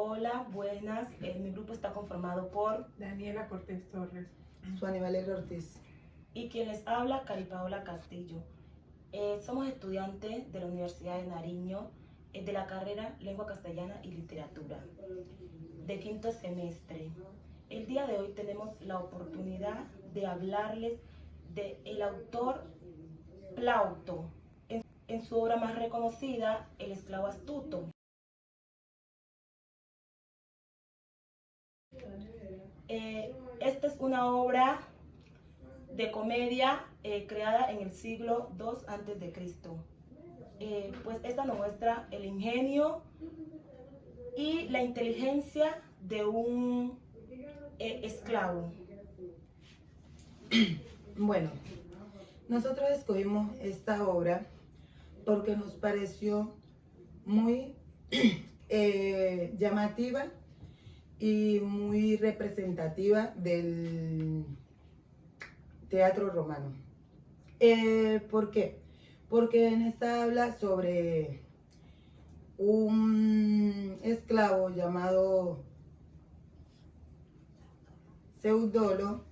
Hola, buenas. Mi grupo está conformado por Daniela Cortés Torres, Suani Valeria Ortiz y quien les habla, Cari Paola Castillo. Somos estudiantes de la Universidad de Nariño de la carrera Lengua Castellana y Literatura de quinto semestre. El día de hoy tenemos la oportunidad de hablarles del autor Plauto en su obra más reconocida, El esclavo astuto. Esta es una obra de comedia creada en el siglo II a.C. Pues esta nos muestra el ingenio y la inteligencia de un esclavo. Bueno, nosotros escogimos esta obra porque nos pareció muy llamativa y muy representativa del teatro romano. ¿Por qué? Porque en esta habla sobre un esclavo llamado Seudolo,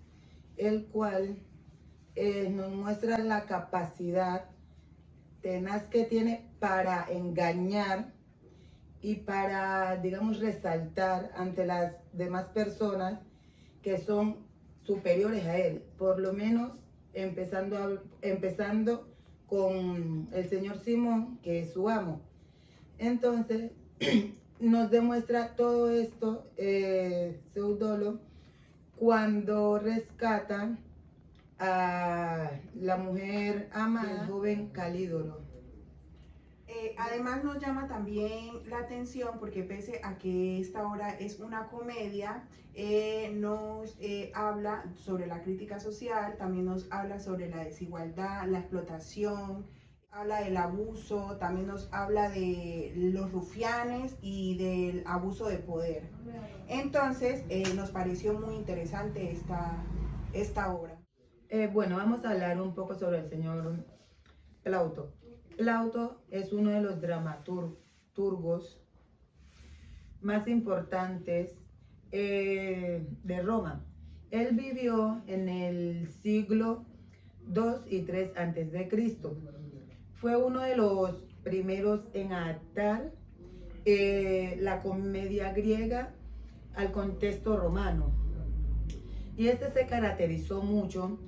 el cual nos muestra la capacidad tenaz que tiene para engañar y para, digamos, resaltar ante las demás personas que son superiores a él, por lo menos empezando con el señor Simón, que es su amo. Entonces, nos demuestra todo esto Seudolo cuando rescata a la mujer amada, el joven Calídoro. Además nos llama también la atención porque pese a que esta obra es una comedia, nos habla sobre la crítica social, también nos habla sobre la desigualdad, la explotación, habla del abuso, también nos habla de los rufianes y del abuso de poder. Entonces nos pareció muy interesante esta obra. Bueno, vamos a hablar un poco sobre el señor Plauto. Plauto es uno de los dramaturgos más importantes de Roma. Él vivió en el siglo II y III antes de Cristo. Fue uno de los primeros en adaptar la comedia griega al contexto romano. Y este se caracterizó mucho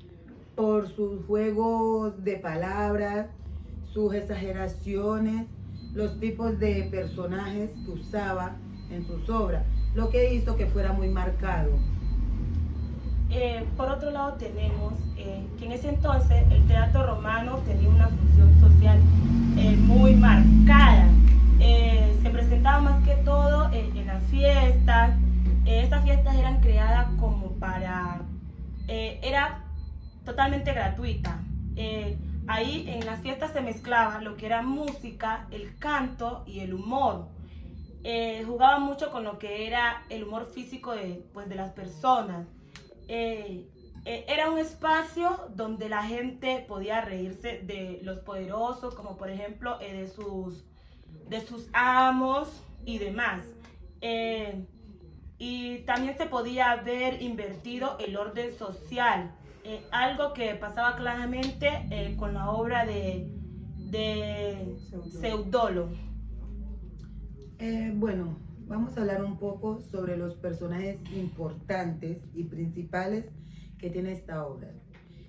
por sus juegos de palabras, sus exageraciones, los tipos de personajes que usaba en sus obras, lo que hizo que fuera muy marcado. Por otro lado tenemos que en ese entonces el teatro romano tenía una función social muy marcada. Se presentaba más que todo en las fiestas. Estas fiestas eran creadas como para... era totalmente gratuita. Ahí en las fiestas se mezclaba lo que era música, el canto y el humor. Jugaba mucho con lo que era el humor físico de las personas. Era un espacio donde la gente podía reírse de los poderosos, como por ejemplo de sus amos y demás. Y también se podía ver invertido el orden social, algo que pasaba claramente con la obra de Seudolo. Bueno, vamos a hablar un poco sobre los personajes importantes y principales que tiene esta obra.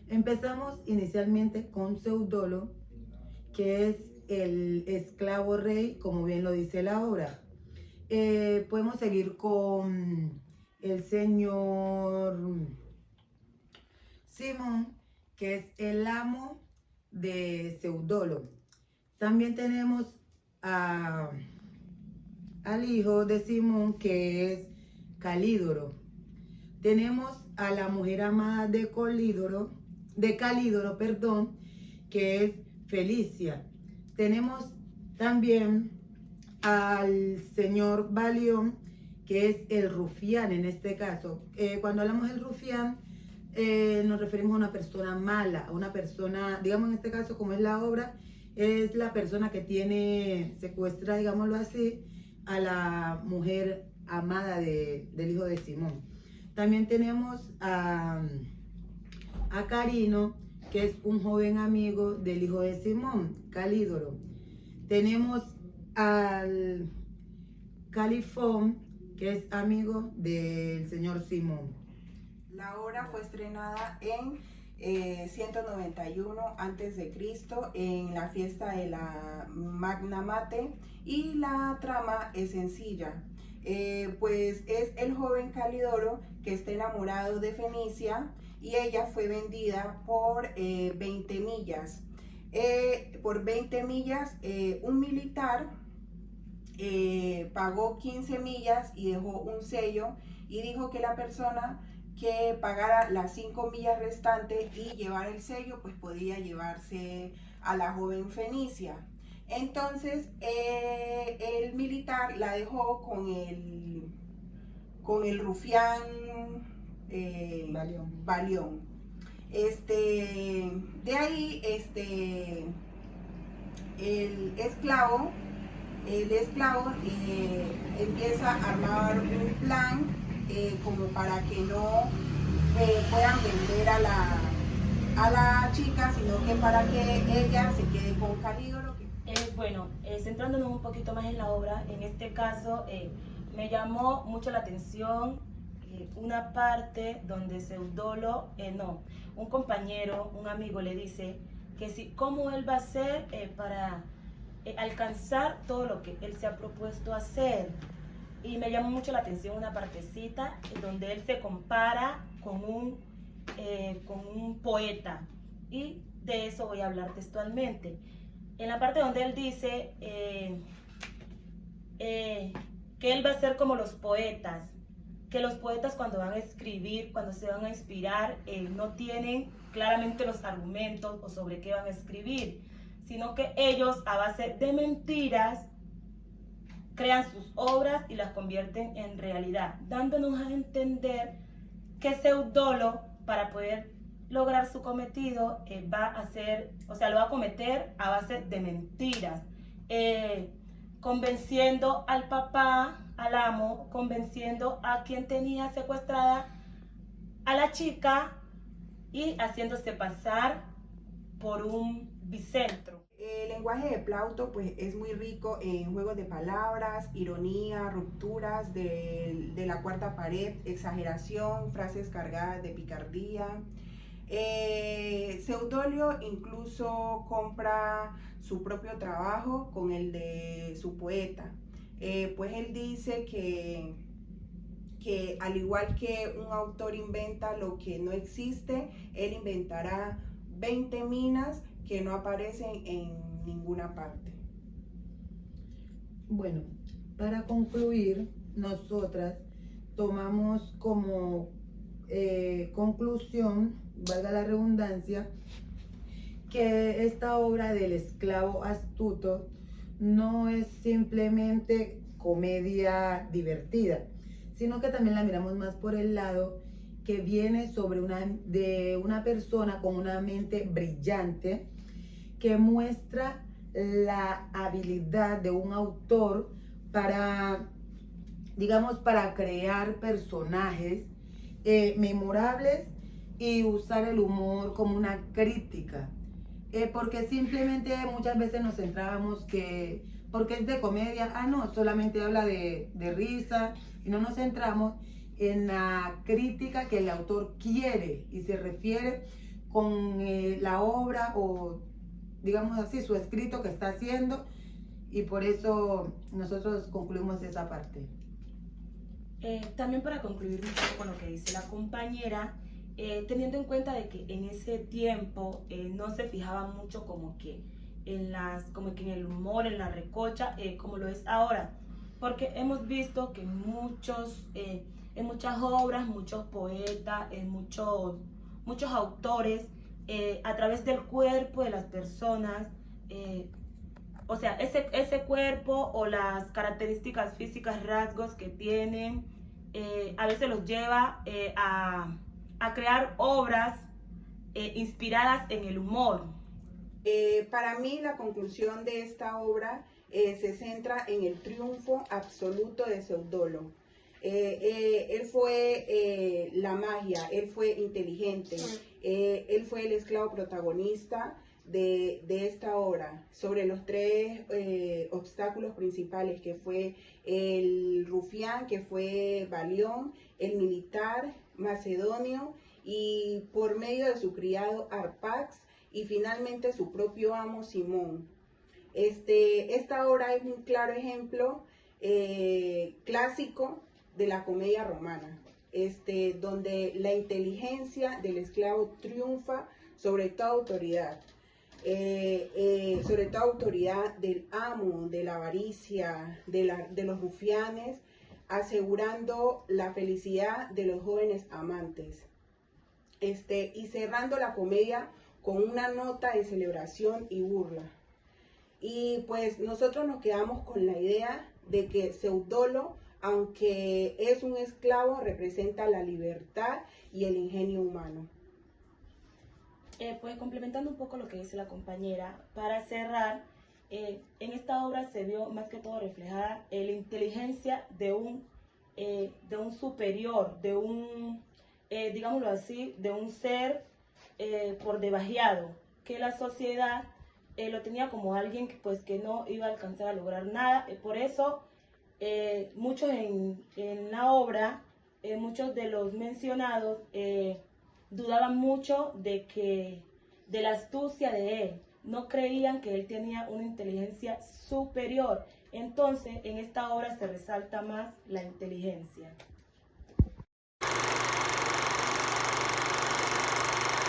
Empezamos inicialmente con Seudolo, que es el esclavo rey, como bien lo dice la obra. Podemos seguir con el señor Simón, que es el amo de Seudolo. También tenemos al hijo de Simón, que es Calídoro. Tenemos a la mujer amada de Calídoro, que es Felicia. Tenemos también al señor Balión, que es el rufián en este caso. Cuando hablamos del rufián, nos referimos a una persona mala, a una persona, digamos en este caso como es la obra, es la persona que secuestra, digámoslo así, a la mujer amada del hijo de Simón. También tenemos a Carino, que es un joven amigo del hijo de Simón, Calídoro. Tenemos al Califón, que es amigo del señor Simón. La obra fue estrenada en 191 a.C. en la fiesta de la Magna Mate, y la trama es sencilla. Pues es el joven Calídoro que está enamorado de Fenicia, y ella fue vendida por 20 millas. Por 20 millas un militar pagó 15 millas y dejó un sello, y dijo que la persona que pagara las 5 millas restantes y llevar el sello, pues podía llevarse a la joven Fenicia. Entonces el militar la dejó con el rufián Balión. De ahí el esclavo empieza a armar un plan como para que no puedan vender a la chica, sino que para que ella se quede con Calídoro. Bueno, centrándonos un poquito más en la obra, en este caso me llamó mucho la atención una parte donde Seudolo, un compañero, un amigo le dice que si, cómo él va a hacer para alcanzar todo lo que él se ha propuesto hacer. Y me llamó mucho la atención una partecita donde él se compara con un poeta, y de eso voy a hablar textualmente. En la parte donde él dice que él va a ser como los poetas, que los poetas cuando van a escribir, cuando se van a inspirar, no tienen claramente los argumentos o sobre qué van a escribir, sino que ellos a base de mentiras crean sus obras y las convierten en realidad, dándonos a entender que Seudolo, para poder lograr su cometido, lo va a cometer a base de mentiras, convenciendo al papá, al amo, convenciendo a quien tenía secuestrada a la chica y haciéndose pasar por un bicentro. El lenguaje de Plauto pues es muy rico en juegos de palabras, ironía, rupturas de la cuarta pared, exageración, frases cargadas de picardía. Seudolo incluso compra su propio trabajo con el de su poeta. Pues él dice que al igual que un autor inventa lo que no existe, él inventará 20 minas que no aparecen en ninguna parte. Bueno, para concluir, nosotras tomamos como conclusión, valga la redundancia, que esta obra del esclavo astuto no es simplemente comedia divertida, sino que también la miramos más por el lado que viene de una persona con una mente brillante, que muestra la habilidad de un autor para, digamos, para crear personajes memorables y usar el humor como una crítica. Porque simplemente muchas veces nos centrábamos que, porque es de comedia, no, solamente habla de risa, y no nos centramos en la crítica que el autor quiere y se refiere con la obra, o digamos así, su escrito que está haciendo, y por eso nosotros concluimos esa parte. También para concluir un poco con lo que dice la compañera, teniendo en cuenta de que en ese tiempo no se fijaba mucho como que en el humor, en la recocha, como lo es ahora, porque hemos visto que en muchas obras, muchos poetas, muchos autores, a través del cuerpo de las personas, o sea, ese cuerpo o las características físicas, rasgos que tienen, a veces los lleva a crear obras inspiradas en el humor. Para mí la conclusión de esta obra se centra en el triunfo absoluto de Seudolo. Él fue la magia, él fue inteligente, él fue el esclavo protagonista de esta obra, sobre los tres obstáculos principales, que fue el rufián, que fue Balión, el militar macedonio, y por medio de su criado Arpax, y finalmente su propio amo Simón. Esta obra es un claro ejemplo clásico de la comedia romana, donde la inteligencia del esclavo triunfa sobre toda autoridad. Sobre toda autoridad del amo, de la avaricia, de los rufianes, asegurando la felicidad de los jóvenes amantes. Y cerrando la comedia con una nota de celebración y burla. Y pues nosotros nos quedamos con la idea de que Seudolo, aunque es un esclavo, representa la libertad y el ingenio humano. Pues complementando un poco lo que dice la compañera, para cerrar, en esta obra se vio más que todo reflejada la inteligencia de un superior, de un, digámoslo así, de un ser por debajeado, que la sociedad lo tenía como alguien que, pues, que no iba a alcanzar a lograr nada. Por eso muchos en la obra, muchos de los mencionados, dudaban mucho de la astucia de él, no creían que él tenía una inteligencia superior. Entonces, en esta obra se resalta más la inteligencia.